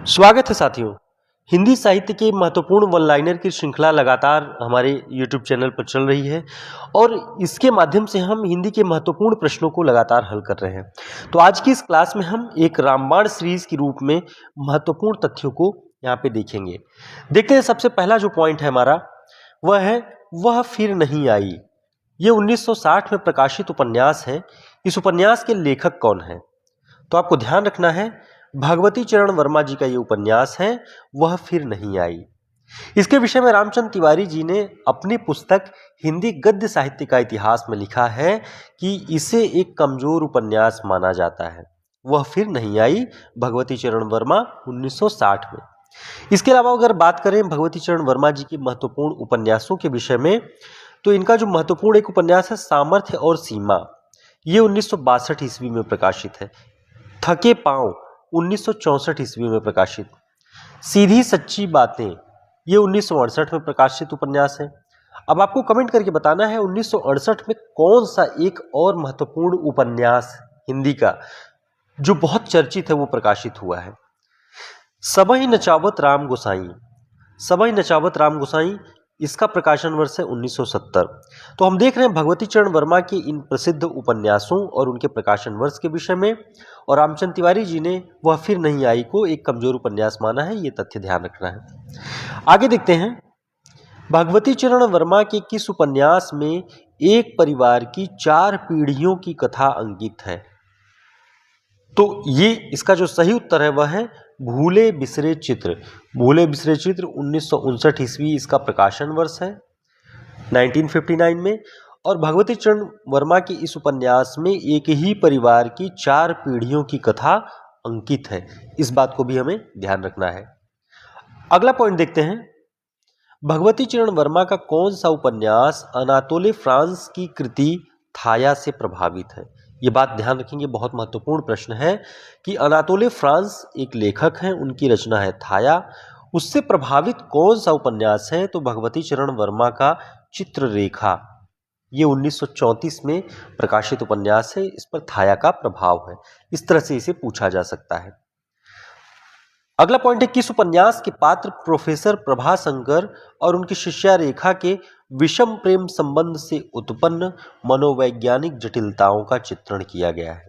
स्वागत है साथियों। हिंदी साहित्य के महत्वपूर्ण वन लाइनर की श्रृंखला लगातार हमारे YouTube चैनल पर चल रही है और इसके माध्यम से हम हिंदी के महत्वपूर्ण प्रश्नों को लगातार हल कर रहे हैं। तो आज की इस क्लास में हम एक रामबाण सीरीज के रूप में महत्वपूर्ण तथ्यों को यहाँ पे देखेंगे। देखते हैं, सबसे पहला जो पॉइंट है हमारा वह है वह फिर नहीं आई। ये 1960 में प्रकाशित उपन्यास है। इस उपन्यास के लेखक कौन है? तो आपको ध्यान रखना है, भगवती चरण वर्मा जी का ये उपन्यास है वह फिर नहीं आई। इसके विषय में रामचंद्र तिवारी जी ने अपनी पुस्तक हिंदी गद्य साहित्य का इतिहास में लिखा है कि इसे एक कमजोर उपन्यास माना जाता है। वह फिर नहीं आई, भगवती चरण वर्मा 1960 में। इसके अलावा अगर बात करें भगवती चरण वर्मा जी के महत्वपूर्ण उपन्यासों के विषय में, तो इनका जो महत्वपूर्ण एक उपन्यास है सामर्थ्य और सीमा, ये 1962 ईस्वी में प्रकाशित है। थके पांव 1964 ईस्वी में प्रकाशित। सीधी सच्ची बातें ये 1968 में प्रकाशित उपन्यास है। अब आपको कमेंट करके बताना है 1968 में कौन सा एक और महत्वपूर्ण उपन्यास हिंदी का जो बहुत चर्चित है वो प्रकाशित हुआ है। सबई नचावत राम गोसाई। सबई नचावत राम गोसाई, इसका प्रकाशन वर्ष है 1970। तो हम देख रहे हैं भगवती चरण वर्मा के इन प्रसिद्ध उपन्यासों और उनके प्रकाशन वर्ष के विषय में, और रामचंद्र तिवारी जी ने वह फिर नहीं आई को एक कमजोर उपन्यास माना है। ये तथ्य ध्यान रखना है। आगे देखते हैं, भगवती चरण वर्मा के किस उपन्यास में एक परिवार की 4 पीढ़ियों की कथा अंकित है? तो ये इसका जो सही उत्तर है वह है भूले बिसरे चित्र। भूले बिसरे चित्र 1959 ईस्वी इसका प्रकाशन वर्ष है 1959 में। और भगवती चरण वर्मा के इस उपन्यास में एक ही परिवार की 4 पीढ़ियों की कथा अंकित है। इस बात को भी हमें ध्यान रखना है। अगला पॉइंट देखते हैं, भगवती चरण वर्मा का कौन सा उपन्यास अनातोले फ्रांस की कृति थाया से प्रभावित है? ये बात ध्यान रखेंगे, बहुत महत्वपूर्ण प्रश्न है कि अनातोले फ्रांस एक लेखक हैं, उनकी रचना है थाया। उससे प्रभावित कौन सा उपन्यास है? तो भगवती चरण वर्मा का चित्ररेखा, ये 1934 में प्रकाशित उपन्यास है। इस पर थाया का प्रभाव है। इस तरह से इसे पूछा जा सकता है। अगला पॉइंट है, किस उपन्यास के पात्र प्रोफेसर प्रभाशंकर और उनकी शिष्या रेखा के विषम प्रेम संबंध से उत्पन्न मनोवैज्ञानिक जटिलताओं का चित्रण किया गया है?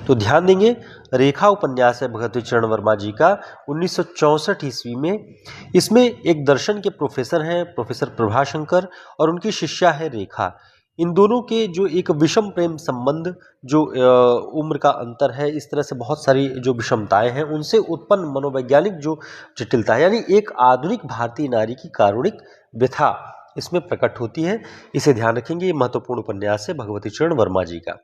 तो ध्यान देंगे, रेखा उपन्यास है भगवती चरण वर्मा जी का 1964 ईस्वी में। इसमें एक दर्शन के प्रोफेसर हैं प्रोफेसर प्रभाशंकर और उनकी शिष्या है रेखा। इन दोनों के जो एक विषम प्रेम संबंध, जो उम्र का अंतर है, इस तरह से बहुत सारी जो विषमताएं हैं उनसे उत्पन्न मनोवैज्ञानिक जो जटिलता है, यानी एक आधुनिक भारतीय नारी की कारुणिक व्यथा इसमें प्रकट होती है। इसे ध्यान रखेंगे। ये महत्वपूर्ण उपन्यास है भगवती चरण वर्मा जी का।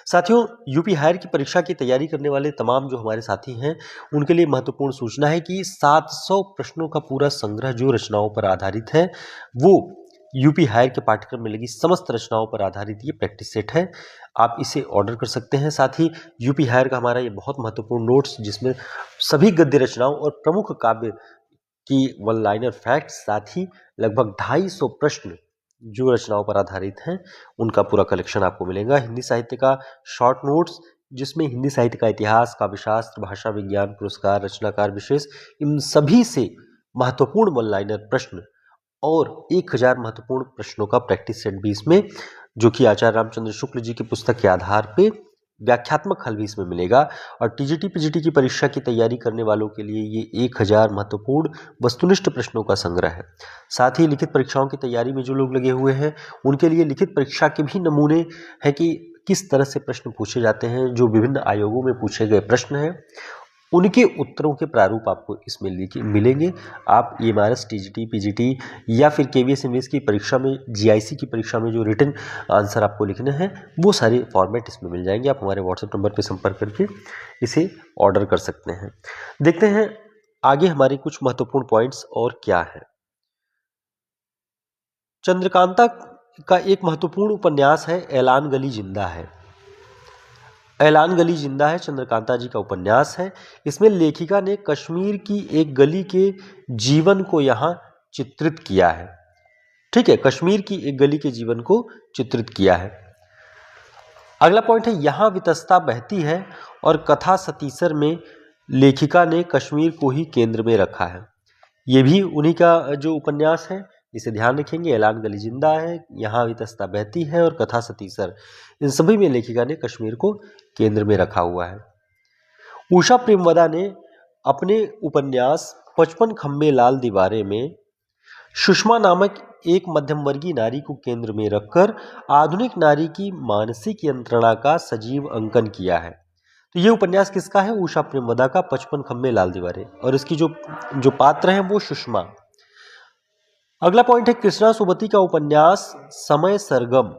साथियों, यूपी हायर की परीक्षा की तैयारी करने वाले तमाम जो हमारे साथी हैं उनके लिए महत्वपूर्ण सूचना है कि 700 प्रश्नों का पूरा संग्रह जो रचनाओं पर आधारित है वो यूपी हायर के पाठ्यक्रम में लगी समस्त रचनाओं पर आधारित ये प्रैक्टिस सेट है। आप इसे ऑर्डर कर सकते हैं। साथ ही यूपी हायर का हमारा ये बहुत महत्वपूर्ण नोट्स, जिसमें सभी गद्य रचनाओं और प्रमुख काव्य की वन लाइनर फैक्ट्स, साथ ही लगभग 250 प्रश्न जो रचनाओं पर आधारित हैं उनका पूरा कलेक्शन आपको मिलेगा। हिंदी साहित्य का शॉर्ट नोट्स, जिसमें हिंदी साहित्य का इतिहास, काव्यशास्त्र, भाषा विज्ञान, पुरस्कार, रचनाकार विशेष, इन सभी से महत्वपूर्ण वन लाइनर प्रश्न और 1000 महत्वपूर्ण प्रश्नों का प्रैक्टिस सेट भी इसमें, जो कि आचार्य रामचंद्र शुक्ल जी की पुस्तक के आधार पे व्याख्यात्मक हल भी इसमें मिलेगा। और टीजीटी पीजीटी की परीक्षा की तैयारी करने वालों के लिए ये 1000 महत्वपूर्ण वस्तुनिष्ठ प्रश्नों का संग्रह है। साथ ही लिखित परीक्षाओं की तैयारी में जो लोग लगे हुए हैं उनके लिए लिखित परीक्षा के भी नमूने हैं कि किस तरह से प्रश्न पूछे जाते हैं। जो विभिन्न आयोगों में पूछे गए प्रश्न हैं उनके उत्तरों के प्रारूप आपको इसमें मिलेंगे। आप एमआरएस, टीजीटी, पीजीटी या फिर केवीएस एमएस की परीक्षा में, जीआईसी की परीक्षा में जो रिटन आंसर आपको लिखने हैं वो सारे फॉर्मेट इसमें मिल जाएंगे। आप हमारे व्हाट्सएप नंबर पर संपर्क करके इसे ऑर्डर कर सकते हैं। देखते हैं आगे हमारे कुछ महत्वपूर्ण पॉइंट्स और क्या है। चंद्रकांता का एक महत्वपूर्ण उपन्यास है ऐलान गली जिंदा है। ऐलान गली जिंदा है चंद्रकांता जी का उपन्यास है। इसमें लेखिका ने कश्मीर की एक गली के जीवन को यहाँ चित्रित किया है। ठीक है, कश्मीर की एक गली के जीवन को चित्रित किया है। अगला पॉइंट है, यहाँ वितस्ता बहती है और कथा सतीसर में लेखिका ने कश्मीर को ही केंद्र में रखा है। ये भी उन्हीं का जो उपन्यास है, इसे ध्यान रखेंगे। ऐलान गली जिंदा है, यहाँ वितस्ता बहती है और कथा सतीसर, इन सभी में लेखिका ने कश्मीर को केंद्र में रखा हुआ है। उषा प्रेमवदा ने अपने उपन्यास 55 खंबे लाल दीवारें में सुषमा नामक एक मध्यम वर्गीय नारी को केंद्र में रखकर आधुनिक नारी की मानसिक यंत्रणा का सजीव अंकन किया है। तो ये उपन्यास किसका है? उषा प्रेमवदा का 55 खंबे लाल दीवारें, और इसकी जो जो पात्र हैं वो सुषमा। अगला पॉइंट है कृष्णा सुमति का उपन्यास समय सरगम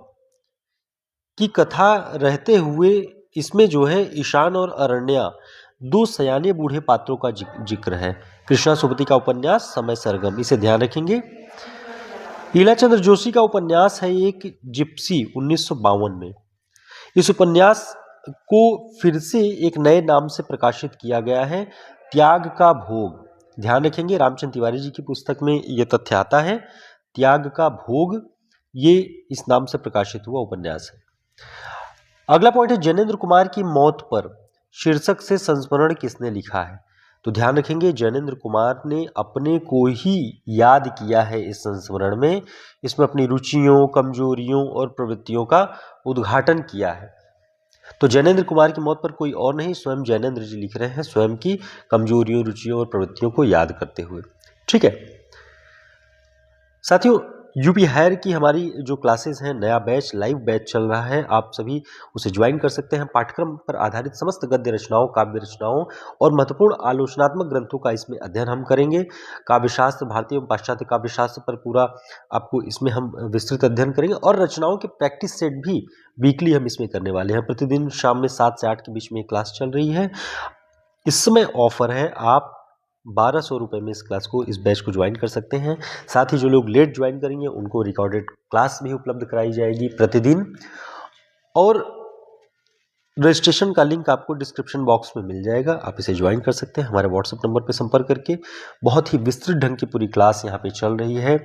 की कथा रहते हुए इसमें जो है ईशान और अरण्या दो सयाने बूढ़े पात्रों का जिक्र है। कृष्णा सुमति का उपन्यास समय सरगम, इसे ध्यान रखेंगे। लीला चंद्र जोशी का उपन्यास है एक जिप्सी 1952 में। इस उपन्यास को फिर से एक नए नाम से प्रकाशित किया गया है, त्याग का भोग। ध्यान रखेंगे, रामचंद्र तिवारी जी की पुस्तक में यह तथ्य आता है, त्याग का भोग, ये इस नाम से प्रकाशित हुआ उपन्यास है। अगला पॉइंट है जैनेन्द्र कुमार की मौत पर शीर्षक से संस्मरण किसने लिखा है? तो ध्यान रखेंगे, जैनेन्द्र कुमार ने अपने को ही याद किया है इस संस्मरण में। इसमें अपनी रुचियों, कमजोरियों और प्रवृत्तियों का उद्घाटन किया है। तो जैनेन्द्र कुमार की मौत पर कोई और नहीं, स्वयं जैनेन्द्र जी लिख रहे हैं, स्वयं की कमजोरियों, रुचियों और प्रवृत्तियों को याद करते हुए। ठीक है साथियों, यूपी हायर की हमारी जो क्लासेस हैं, नया बैच, लाइव बैच चल रहा है, आप सभी उसे ज्वाइन कर सकते हैं। पाठ्यक्रम पर आधारित समस्त गद्य रचनाओं, काव्य रचनाओं और महत्वपूर्ण आलोचनात्मक ग्रंथों का इसमें अध्ययन हम करेंगे। काव्यशास्त्र, भारतीय एवं पाश्चात्य काव्यशास्त्र पर पूरा आपको इसमें हम विस्तृत अध्ययन करेंगे, और रचनाओं के प्रैक्टिस सेट भी वीकली हम इसमें करने वाले हैं। प्रतिदिन शाम में 7 से 8 के बीच में क्लास चल रही है। इस समय ऑफर है, आप 1200 रुपये में इस क्लास को, इस बैच को ज्वाइन कर सकते हैं। साथ ही जो लोग लेट ज्वाइन करेंगे उनको रिकॉर्डेड क्लास भी उपलब्ध कराई जाएगी प्रतिदिन, और रजिस्ट्रेशन का लिंक आपको डिस्क्रिप्शन बॉक्स में मिल जाएगा, आप इसे ज्वाइन कर सकते हैं हमारे व्हाट्सएप नंबर पर संपर्क करके। बहुत ही विस्तृत ढंग की पूरी क्लास यहाँ पे चल रही है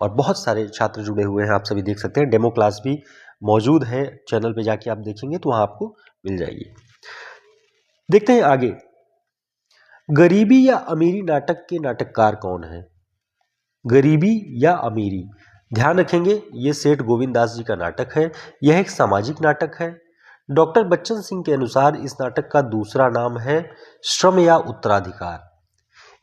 और बहुत सारे छात्र जुड़े हुए हैं, आप सभी देख सकते हैं। डेमो क्लास भी मौजूद है, चैनल पे जाके आप देखेंगे तो वहाँ आपको मिल जाएगी। देखते हैं आगे, गरीबी या अमीरी नाटक के नाटककार कौन है? गरीबी या अमीरी, ध्यान रखेंगे, ये सेठ गोविंद दास जी का नाटक है। यह एक सामाजिक नाटक है। डॉक्टर बच्चन सिंह के अनुसार इस नाटक का दूसरा नाम है श्रम या उत्तराधिकार।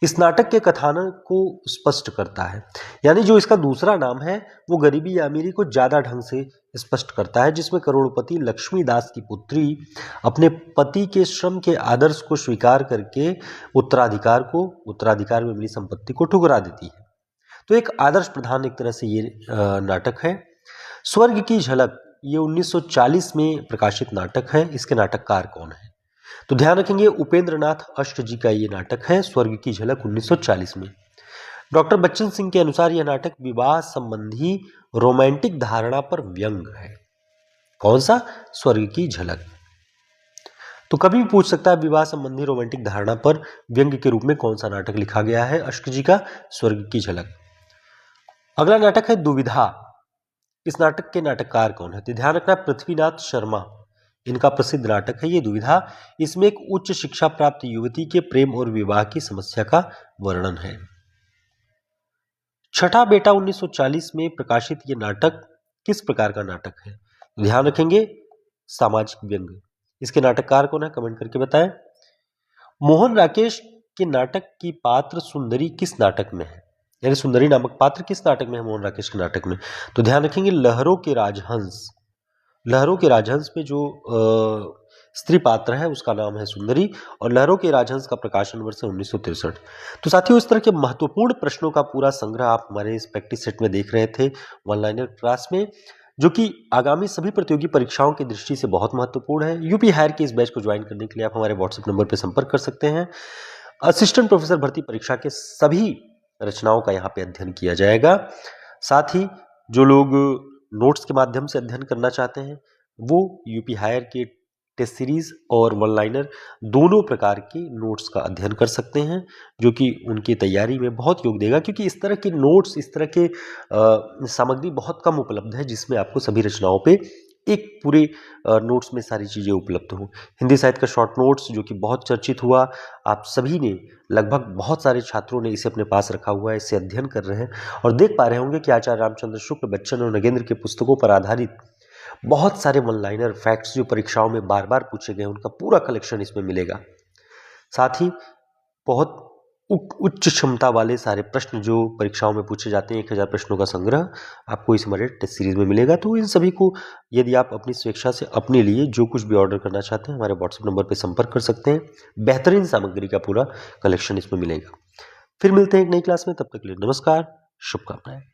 इस नाटक के कथानक को स्पष्ट करता है, यानी जो इसका दूसरा नाम है वो गरीबी या अमीरी को ज्यादा ढंग से स्पष्ट करता है, जिसमें करोड़पति लक्ष्मीदास की पुत्री अपने पति के श्रम के आदर्श को स्वीकार करके उत्तराधिकार में मिली संपत्ति को ठुकरा देती है। तो एक आदर्श प्रधान एक तरह से ये नाटक है। स्वर्ग की झलक, ये 1940 में प्रकाशित नाटक है। इसके नाटककार कौन है? तो ध्यान रखेंगे, उपेंद्र नाथ अष्ट जी का ये नाटक है, स्वर्ग की झलक 1940 में। डॉक्टर बच्चन सिंह के अनुसार यह नाटक विवाह संबंधी रोमांटिक धारणा पर व्यंग है। कौन सा? स्वर्ग की झलक। तो कभी भी पूछ सकता है विवाह संबंधी रोमांटिक धारणा पर व्यंग के रूप में कौन सा नाटक लिखा गया है? अष्ट जी का स्वर्ग की झलक। अगला नाटक है दुविधा। इस नाटक के नाटककार कौन है? तो ध्यान रखना, पृथ्वीनाथ शर्मा इनका प्रसिद्ध नाटक है ये दुविधा। इसमें एक उच्च शिक्षा प्राप्त युवती के प्रेम और विवाह की समस्या का वर्णन है। छठा बेटा 1940 में प्रकाशित ये नाटक किस प्रकार का नाटक है? ध्यान रखेंगे, सामाजिक व्यंग। इसके नाटककार कौन है? कमेंट करके बताएं। मोहन राकेश के नाटक की पात्र सुंदरी किस नाटक में है? यानी सुंदरी नामक पात्र किस नाटक में है? मोहन राकेश के नाटक में। तो ध्यान रखेंगे, लहरों के राजहंस। लहरों के राजहंस में जो स्त्री पात्र है उसका नाम है सुंदरी, और लहरों के राजहंस का प्रकाशन वर्ष है 1963। तो साथियों, इस तरह के महत्वपूर्ण प्रश्नों का पूरा संग्रह आप हमारे इस प्रैक्टिस सेट में देख रहे थे वन लाइनर क्लास में, जो कि आगामी सभी प्रतियोगी परीक्षाओं की दृष्टि से बहुत महत्वपूर्ण है। यूपी हायर के इस बैच को ज्वाइन करने के लिए आप हमारे व्हाट्सएप नंबर पर संपर्क कर सकते हैं। असिस्टेंट प्रोफेसर भर्ती परीक्षा के सभी रचनाओं का यहाँ पे अध्ययन किया जाएगा। साथ ही जो लोग नोट्स के माध्यम से अध्ययन करना चाहते हैं वो यूपी हायर के टेस्ट सीरीज और वन लाइनर दोनों प्रकार के नोट्स का अध्ययन कर सकते हैं, जो कि उनकी तैयारी में बहुत योग देगा, क्योंकि इस तरह के नोट्स, इस तरह के सामग्री बहुत कम उपलब्ध है जिसमें आपको सभी रचनाओं पे एक पूरे नोट्स में सारी चीज़ें उपलब्ध हों। हिंदी साहित्य का शॉर्ट नोट्स जो कि बहुत चर्चित हुआ, आप सभी ने लगभग बहुत सारे छात्रों ने इसे अपने पास रखा हुआ है, इसे अध्ययन कर रहे हैं और देख पा रहे होंगे कि आचार्य रामचंद्र शुक्ल, बच्चन और नगेंद्र की पुस्तकों पर आधारित बहुत सारे वन लाइनर फैक्ट्स जो परीक्षाओं में बार बार पूछे गए, उनका पूरा कलेक्शन इसमें मिलेगा। साथ ही बहुत उच्च क्षमता वाले सारे प्रश्न जो परीक्षाओं में पूछे जाते हैं, 1000 प्रश्नों का संग्रह आपको इस हमारे टेस्ट सीरीज में मिलेगा। तो इन सभी को यदि आप अपनी स्वेच्छा से अपने लिए जो कुछ भी ऑर्डर करना चाहते हैं, हमारे व्हाट्सएप नंबर पर संपर्क कर सकते हैं। बेहतरीन सामग्री का पूरा कलेक्शन इसमें मिलेगा। फिर मिलते हैं एक नई क्लास में, तब तक के लिए नमस्कार, शुभकामनाएं।